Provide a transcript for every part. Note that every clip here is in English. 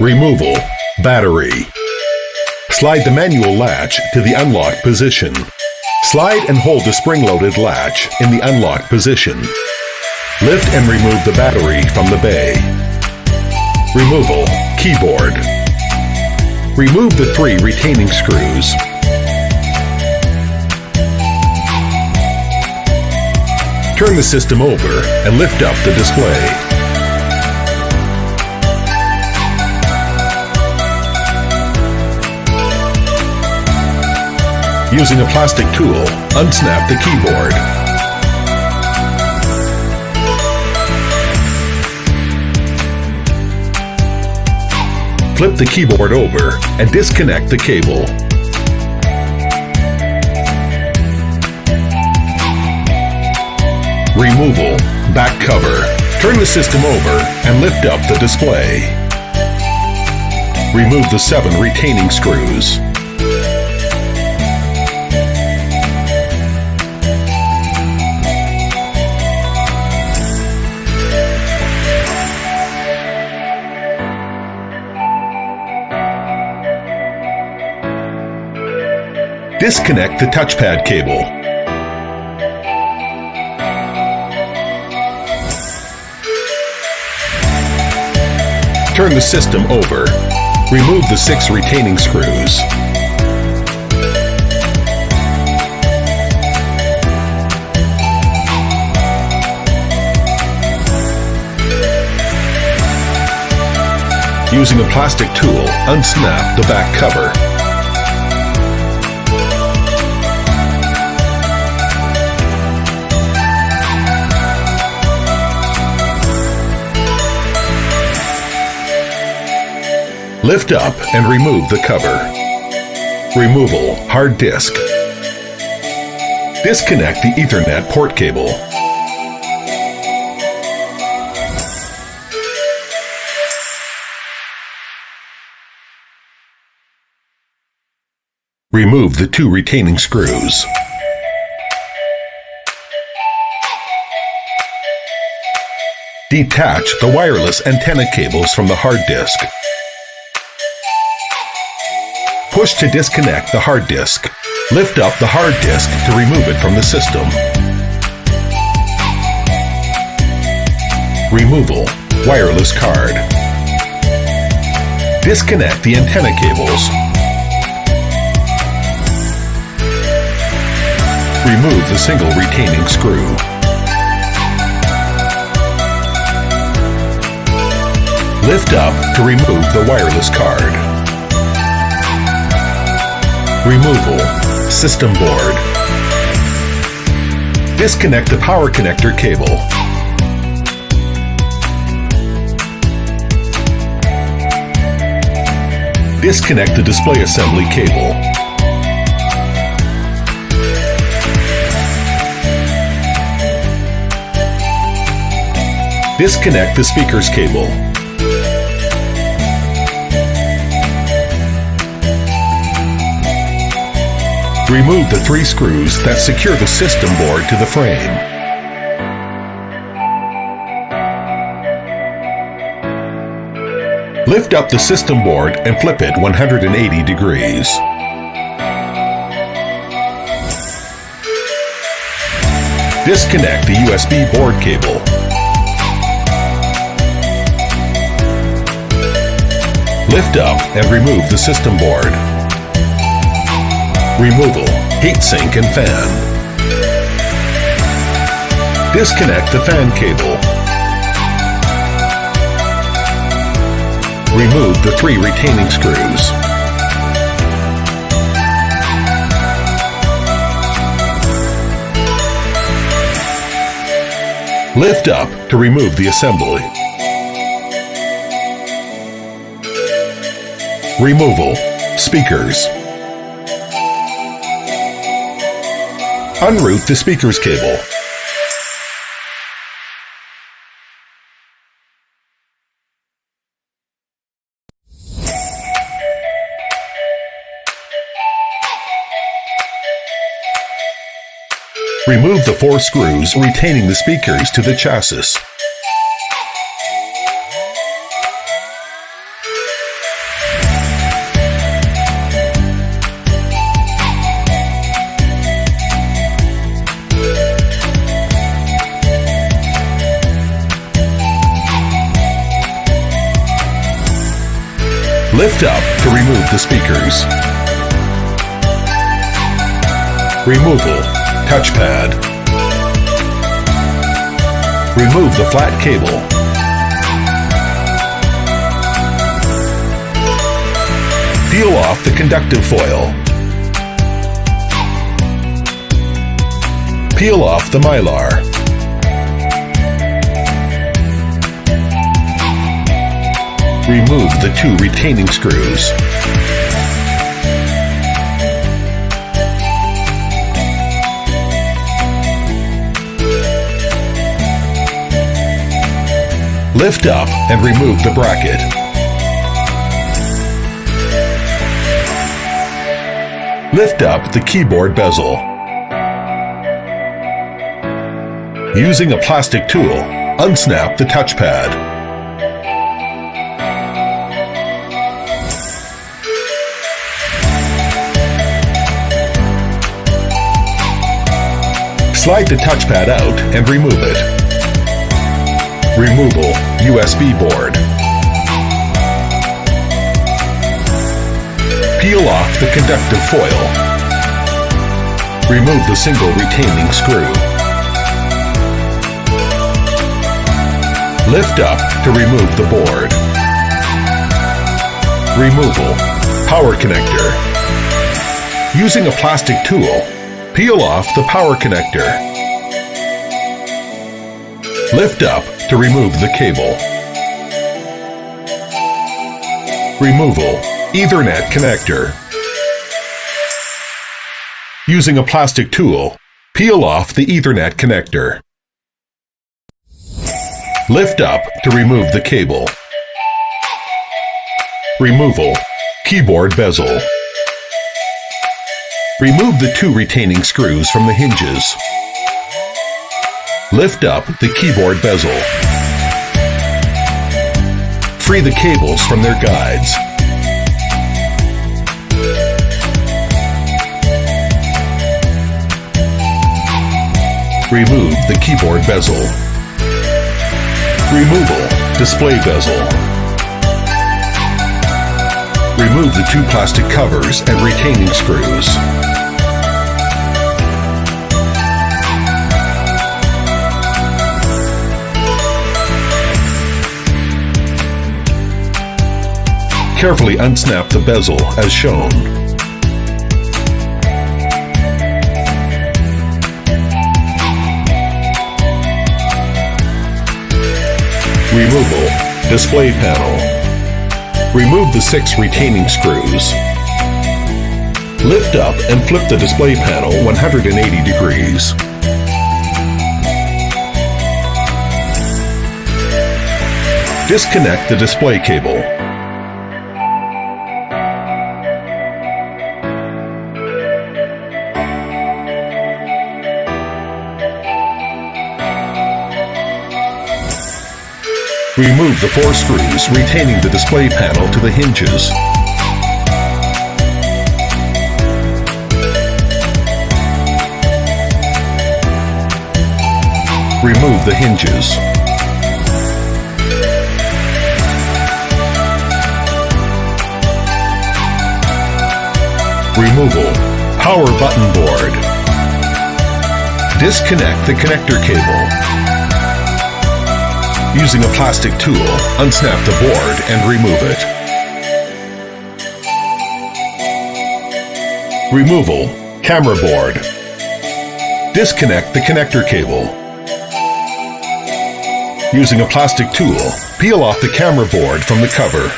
Removal. Battery. Slide the manual latch to the unlocked position. Slide and hold the spring-loaded latch in the unlocked position. Lift and remove the battery from the bay. Removal. Keyboard. Remove the 3 retaining screws. Turn the system over and lift up the display. Using a plastic tool, unsnap the keyboard. Flip the keyboard over and disconnect the cable. Removal. Back cover. Turn the system over and lift up the display. Remove the 7 retaining screws. Disconnect the touchpad cable. Turn the system over. Remove the 6 retaining screws. Using a plastic tool, unsnap the back cover. Lift up and remove the cover. Removal. Hard disk. Disconnect the Ethernet port cable. Remove the 2 retaining screws. Detach the wireless antenna cables from the hard disk. Push to disconnect the hard disk. Lift up the hard disk to remove it from the system. Removal. Wireless card. Disconnect the antenna cables. Remove the single retaining screw. Lift up to remove the wireless card. Removal. System board. Disconnect the power connector cable. Disconnect the display assembly cable. Disconnect the speakers cable. Remove the 3 screws that secure the system board to the frame. Lift up the system board and flip it 180 degrees. Disconnect the USB board cable. Lift up and remove the system board. Removal. Heatsink and fan. Disconnect the fan cable. Remove the 3 retaining screws. Lift up to remove the assembly. Removal. Speakers. Unroute the speakers cable. Remove the 4 screws retaining the speakers to the chassis. Lift up to remove the speakers. Removal. Touchpad. Remove the flat cable. Peel off the conductive foil. Peel off the mylar. Remove the 2 retaining screws. Lift up and remove the bracket. Lift up the keyboard bezel. Using a plastic tool, unsnap the touchpad. Slide the touchpad out and remove it. Removal USB board. Peel off the conductive foil. Remove the single retaining screw. Lift up to remove the board. Removal. Power connector. Using a plastic tool, peel off the power connector. Lift up to remove the cable. Removal. Ethernet connector. Using a plastic tool, peel off the Ethernet connector. Lift up to remove the cable. Removal. Keyboard bezel. Remove the 2 retaining screws from the hinges. Lift up the keyboard bezel. Free the cables from their guides. Remove the keyboard bezel. Removal. Display bezel. Remove the 2 plastic covers and retaining screws. Carefully unsnap the bezel as shown. Removal. Display panel. Remove the 6 retaining screws. Lift up and flip the display panel 180 degrees. Disconnect the display cable. Remove the 4 screws retaining the display panel to the hinges. Remove the hinges. Removal. Power button board. Disconnect the connector cable. Using a plastic tool, unsnap the board and remove it. Removal. Camera board. Disconnect the connector cable. Using a plastic tool, peel off the camera board from the cover.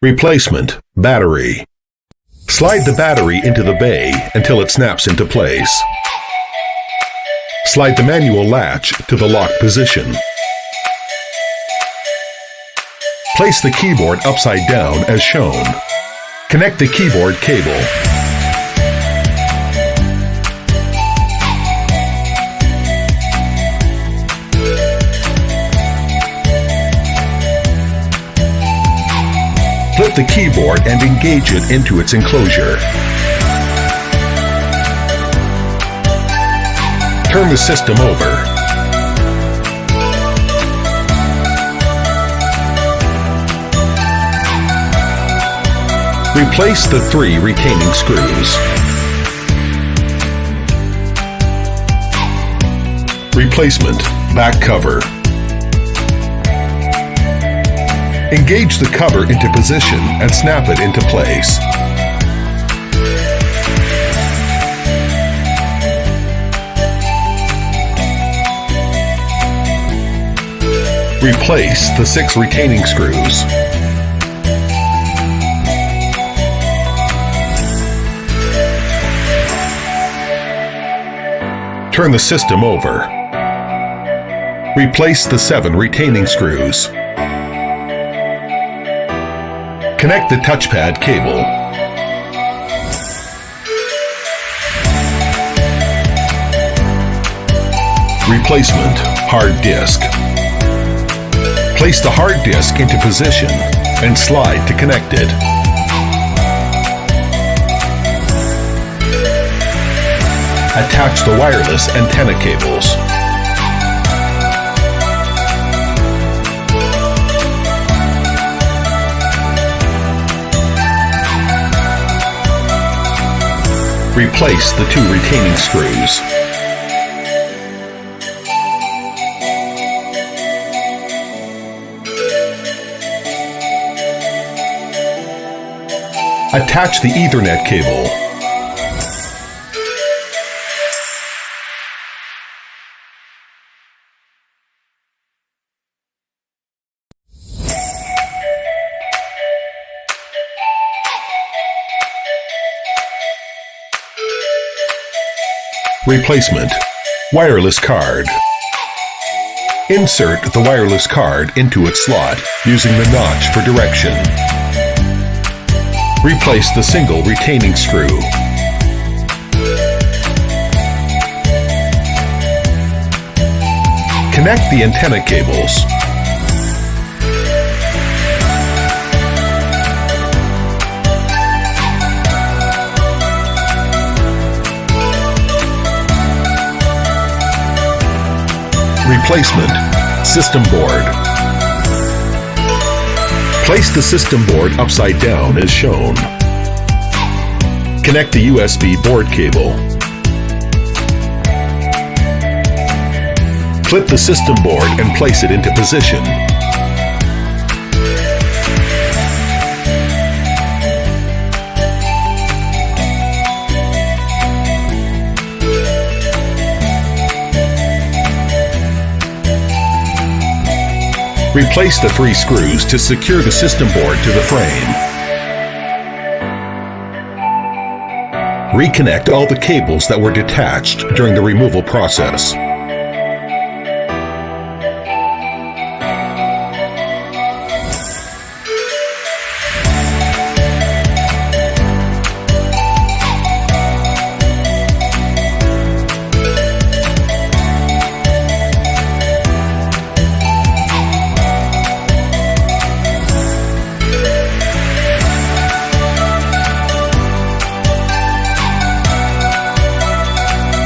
Replacement. Battery. Slide the battery into the bay until it snaps into place. Slide the manual latch to the lock position. Place the keyboard upside down as shown. Connect the keyboard cable. Flip the keyboard and engage it into its enclosure. Turn the system over. Replace the 3 retaining screws. Replacement back cover. Engage the cover into position and snap it into place. Replace the 6 retaining screws. Turn the system over. Replace the 7 retaining screws. Connect the touchpad cable. Replacement hard disk. Place the hard disk into position and slide to connect it. Attach the wireless antenna cables. Replace the 2 retaining screws. Attach the Ethernet cable. Replacement wireless card. Insert the wireless card into its slot using the notch for direction. Replace the single retaining screw. Connect the antenna cables. Replacement system board. Place the system board upside down as shown. Connect the USB board cable. Clip the system board and place it into position. Replace the 3 screws to secure the system board to the frame. Reconnect all the cables that were detached during the removal process.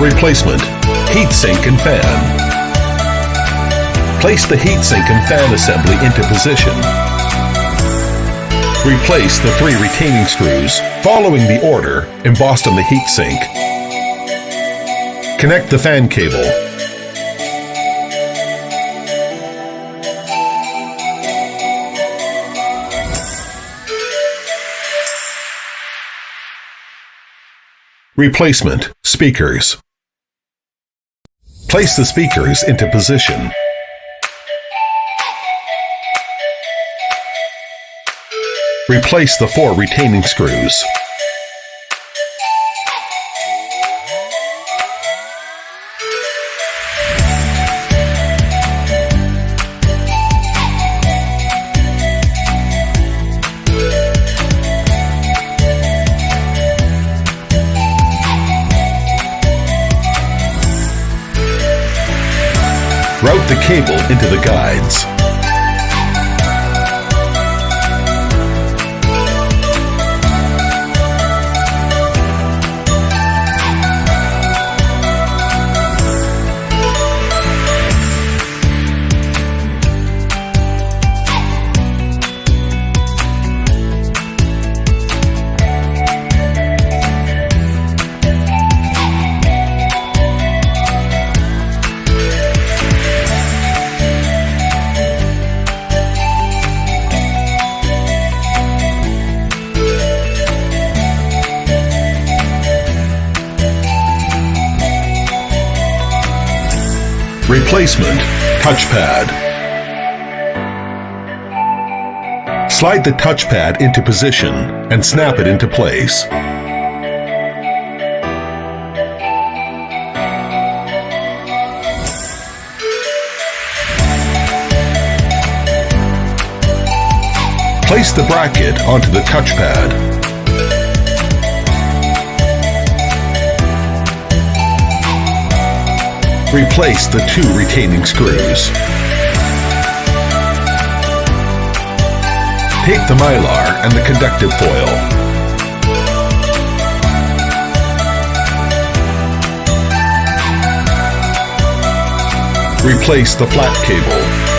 Replacement heatsink and fan. Place the heatsink and fan assembly into position. Replace the 3 retaining screws following the order embossed on the heatsink. Connect the fan cable. Replacement speakers. Place the speakers into position. Replace the 4 retaining screws. Route the cable into the guides. Replacement, touchpad. Slide the touchpad into position and snap it into place. Place the bracket onto the touchpad. Replace the 2 retaining screws. Tape the mylar and the conductive foil. Replace the flat cable.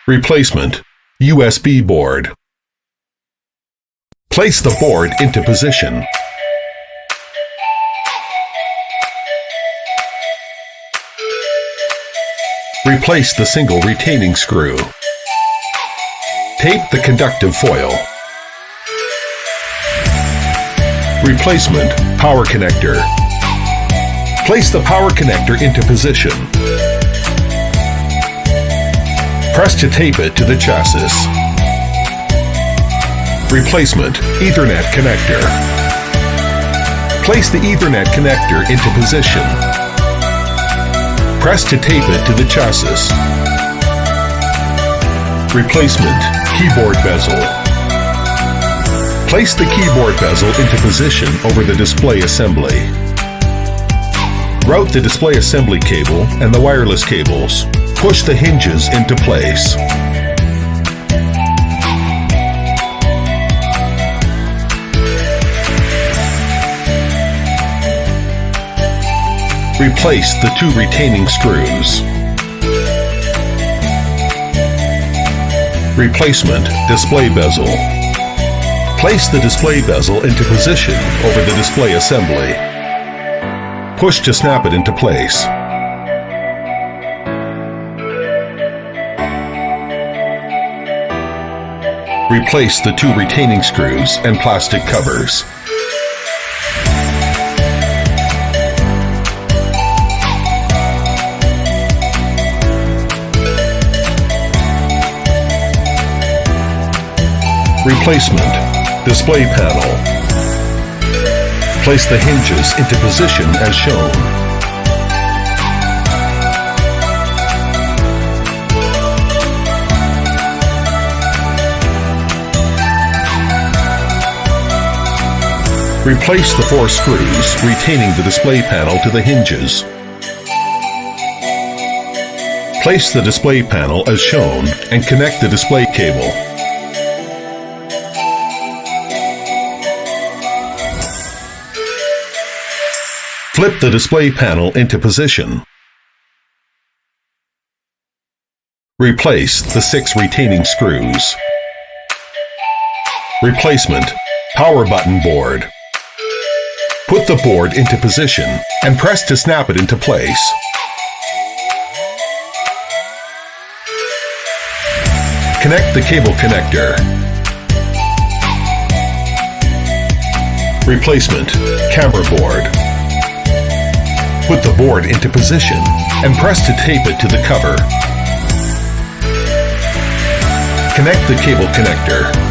Replacement, USB board. Place the board into position. Replace the single retaining screw. Tape the conductive foil. Replacement, power connector. Place the power connector into position. Press to tape it to the chassis. Replacement, Ethernet connector. Place the Ethernet connector into position. Press to tape it to the chassis. Replacement, keyboard bezel. Place the keyboard bezel into position over the display assembly. Route the display assembly cable and the wireless cables. Push the hinges into place. Replace the 2 retaining screws. Replacement, display bezel. Place the display bezel into position over the display assembly. Push to snap it into place. Replace the 2 retaining screws and plastic covers. Replacement, display panel. Place the hinges into position as shown. Replace the 4 screws retaining the display panel to the hinges. Place the display panel as shown and connect the display cable. Flip the display panel into position. Replace the 6 retaining screws. Replacement, power button board. Put the board into position and press to snap it into place. Connect the cable connector. Replacement, camera board. Put the board into position and press to tape it to the cover. Connect the cable connector.